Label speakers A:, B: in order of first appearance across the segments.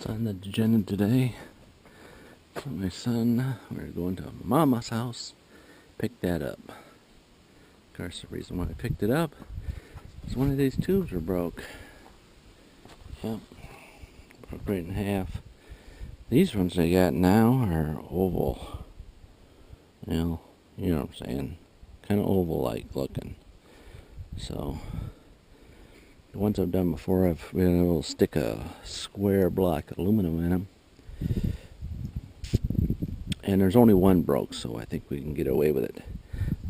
A: What's on the agenda today? For my son, we're going to Mama's house. Pick that up. Of course, the reason why I picked it up is one of these tubes were broke. Yep, broke right in half. These ones I got now are oval. You know what I'm saying? Kind of oval-like looking. So, the ones I've done before, I've been able to stick a square block of aluminum in them. And there's only one broke, so I think we can get away with it.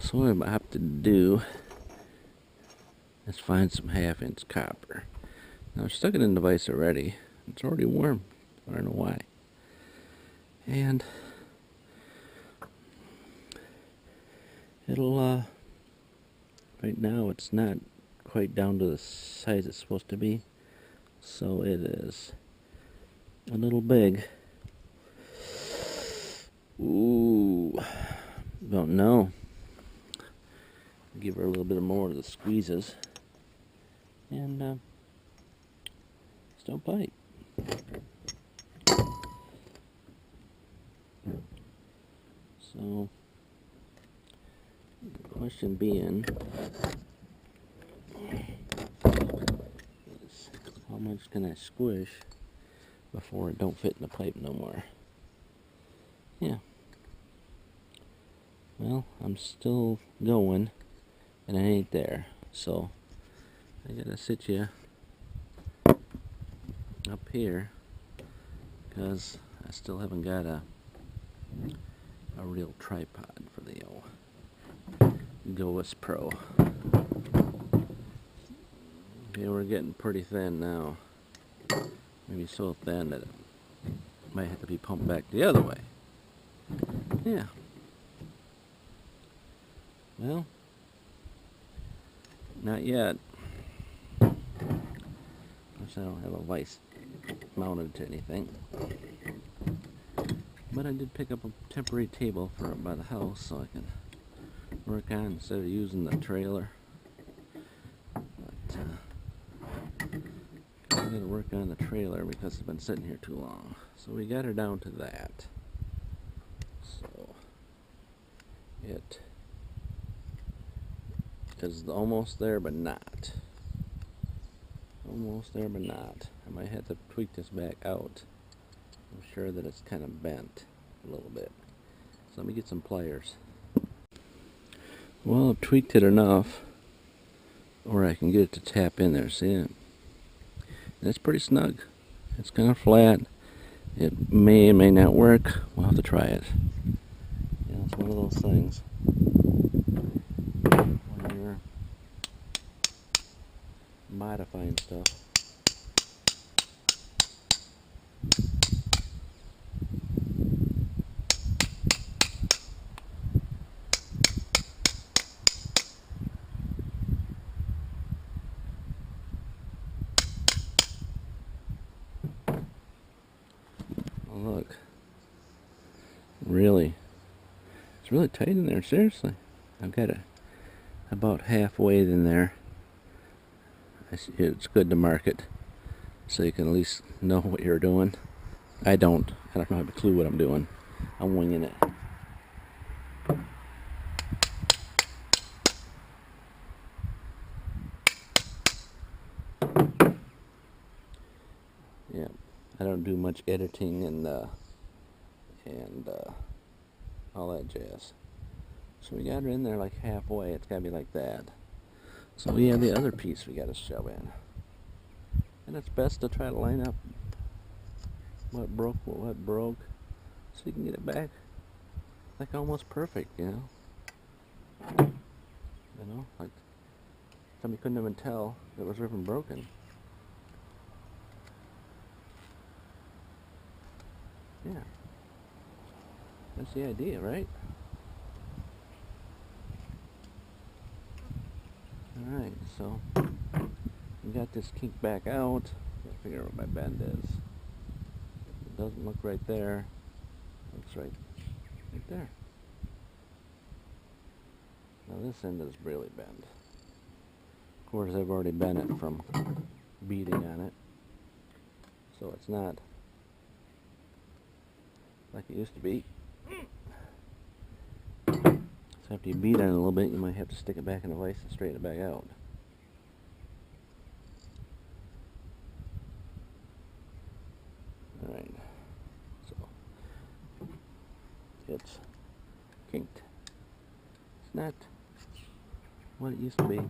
A: So what I have to do is find some half-inch copper. Now I've stuck it in the vise already. It's already warm. I don't know why. And it'll, right now it's not quite down to the size it's supposed to be. So it is a little big. Ooh, don't know. Give her a little bit more of the squeezes, and still bite. So, the question being is how much can I squish before it don't fit in the pipe no more? Yeah. Well, I'm still going, and I ain't there, so I gotta sit you up here, because I still haven't got a real tripod for the old Gois Pro. Okay, we're getting pretty thin now. Maybe so thin that it might have to be pumped back the other way. Yeah. Well, not yet. Of course, I don't have a vise mounted to anything. But I did pick up a temporary table for up by the house so I can work on instead of using the trailer. But I gotta work on the trailer because it's been sitting here too long. So we got her down to that. So it is almost there, but not. Almost there, but not. I might have to tweak this back out. I'm sure that it's kind of bent a little bit. So let me get some pliers. Well, I've tweaked it enough, or I can get it to tap in there. See it? And it's pretty snug. It's kind of flat. It may or may not work. We'll have to try it. Yeah, it's one of those things. When you're modifying stuff. Oh, look. Really? It's really tight in there, seriously. I've got it about halfway in there. It's good to mark it so you can at least know what you're doing. I don't have a clue what I'm doing. I'm winging it. Yeah, I don't do much editing and all that jazz. So we got her in there like halfway. It's gotta be like that. So we have the other piece we gotta shove in. And it's best to try to line up what broke, so you can get it back like almost perfect, you know? Like somebody couldn't even tell it was ripping broken. Yeah. That's the idea, right? Alright, so we got this kink back out. Gotta figure out what my bend is. It doesn't look right there. Looks right there. Now this end is really bent. Of course, I've already bent it from beating on it. So it's not like it used to be. So after you beat on it a little bit, you might have to stick it back in the vise and straighten it back out. Alright, so it's kinked. It's not what it used to be.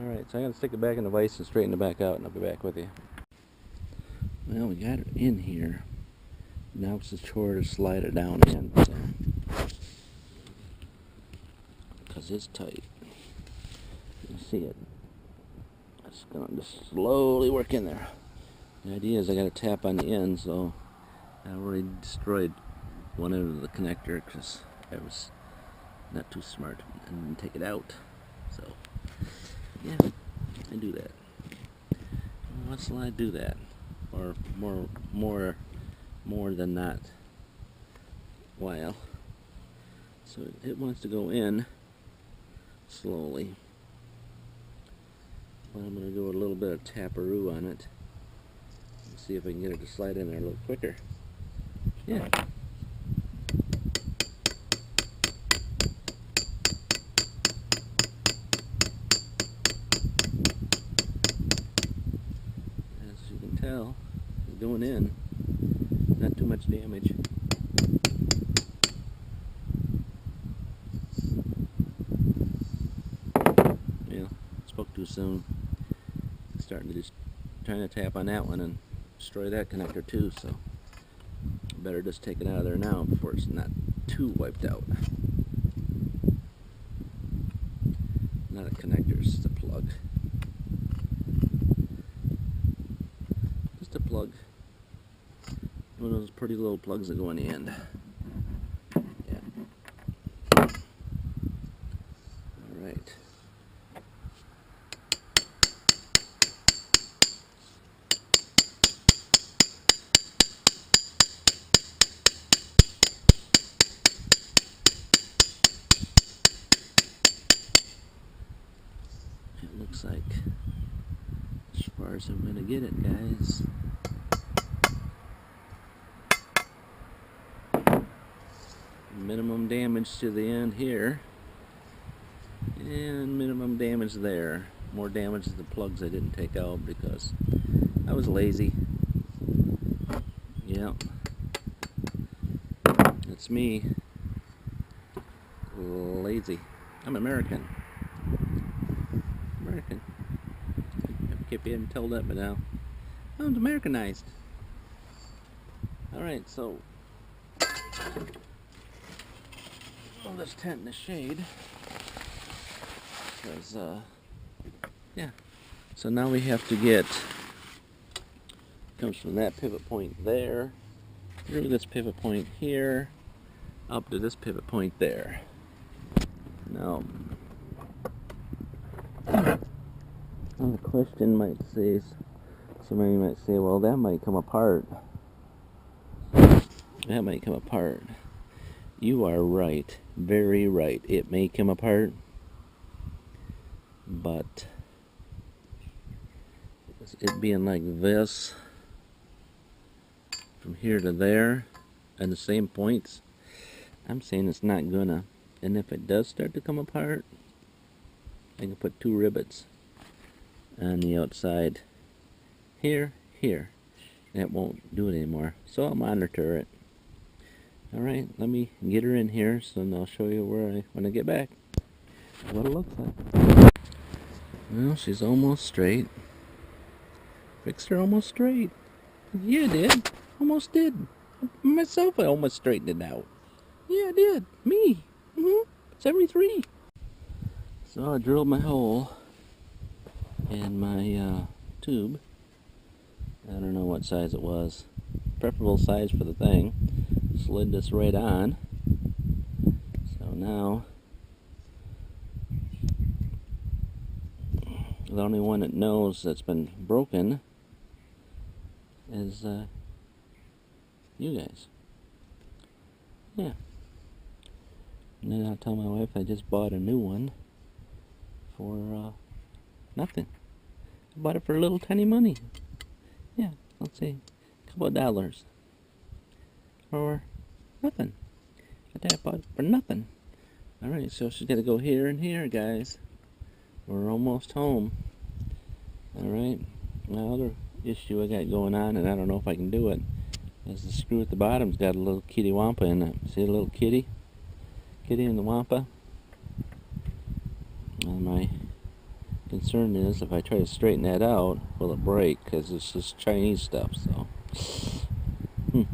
A: Alright, so I gotta stick it back in the vise and straighten it back out, and I'll be back with you. Well, we got it in here. Now it's a chore to slide it down in, so. Because it's tight. You can see it. It's gonna just slowly work in there. The idea is I gotta tap on the end, so I already destroyed one end of the connector because I was not too smart and didn't take it out. So, yeah, I do that. Once in a while I do that, or more than that while. So it wants to go in slowly, but I'm going to do a little bit of taparoo on it and see if I can get it to slide in there a little quicker. Yeah. As you can tell, it's going in. Not too much damage. Yeah, spoke too soon. Starting to just trying to tap on that one and destroy that connector too, so better just take it out of there now before it's not too wiped out. Not a connector, it's just a plug. Just a plug. One of those pretty little plugs that go on the end. Yeah. Alright. It looks like as far as I'm going to get it, guys. Minimum damage to the end here, and minimum damage there. More damage to the plugs I didn't take out because I was lazy. Yep, that's me. Lazy. I'm American. American. If you hadn't told that by now, I was Americanized. Alright, so I'll just tent in the shade because yeah, so now we have to get, comes from that pivot point there through this pivot point here up to this pivot point there. Now the question might say, somebody might say, well, that might come apart. That might come apart. You are right, very right. It may come apart, but it being like this, from here to there, and the same points, I'm saying it's not gonna. And if it does start to come apart, I can put 2 rivets on the outside, here, here. That won't do it anymore, so I'll monitor it. Alright, let me get her in here, so then I'll show you when I get back what it looks like. Well, she's almost straight. Fixed her almost straight. Yeah, I did. Almost did. Myself, I almost straightened it out. Yeah, I did. Me. 73. So I drilled my hole in my tube. I don't know what size it was. Preferable size for the thing. Slid this right on. So now the only one that knows that's been broken is you guys. Yeah. And then I'll tell my wife I just bought a new one for nothing. I bought it for a little tiny money. Yeah, let's see, a couple of dollars. For nothing. A tap out for nothing. Alright, so she's got to go here and here, guys. We're almost home. Alright, now other issue I got going on, and I don't know if I can do it, is the screw at the bottom's got a little kitty wampa in it. See a little kitty? Kitty in the wampa? And my concern is if I try to straighten that out, will it break? Because it's just Chinese stuff, so. It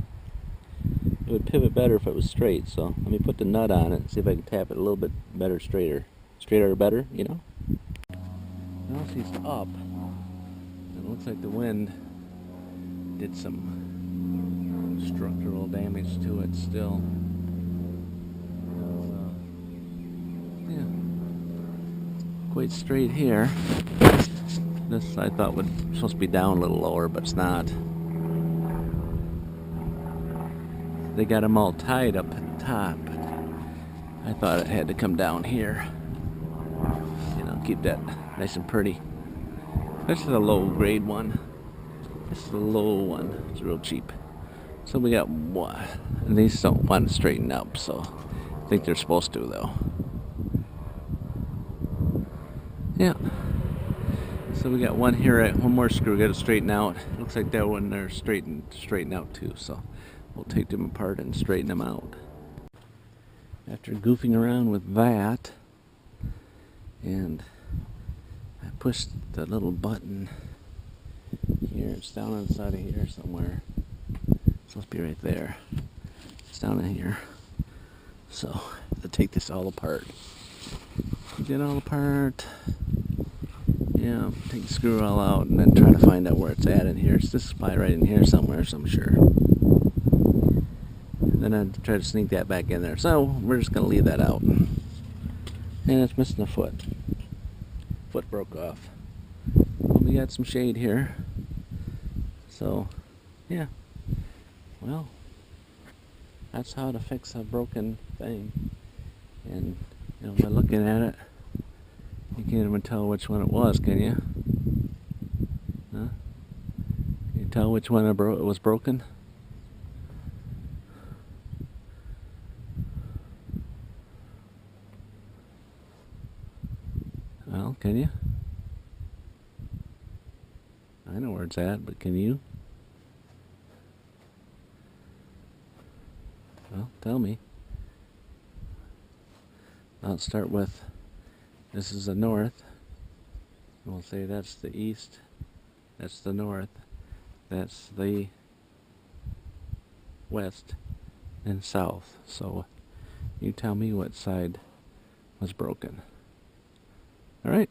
A: would pivot better if it was straight, so let me put the nut on it and see if I can tap it a little bit better, straighter. Straighter or better, you know? Now she's up. It looks like the wind did some structural damage to it still. Yeah. Quite straight here. This I thought was supposed to be down a little lower, but it's not. They got them all tied up at the top. I thought it had to come down here. You know, keep that nice and pretty. This is a low grade one. This is a low one. It's real cheap. So we got one. And these don't want to straighten up, so I think they're supposed to though. Yeah. So we got one here, one more screw got to straighten out. Looks like that one there straighten out too, so we'll take them apart and straighten them out. After goofing around with that, and I pushed the little button here. It's down on the side of here somewhere. It's supposed to be right there. It's down in here. So I have to take this all apart. Get it all apart. Yeah, take the screw all out and then try to find out where it's at in here. This is probably right in here somewhere, so I'm sure. Then I try to sneak that back in there. So we're just gonna leave that out. And it's missing a foot. Foot broke off. Well, we got some shade here. So, yeah. Well, that's how to fix a broken thing. And you know, by looking at it, you can't even tell which one it was, can you? Huh? Can you tell which one it was broken? Well, can you? I know where it's at, but can you? Well, tell me. I'll start with, this is the north. We'll say that's the east. That's the north. That's the west and south. So you tell me what side was broken. All right.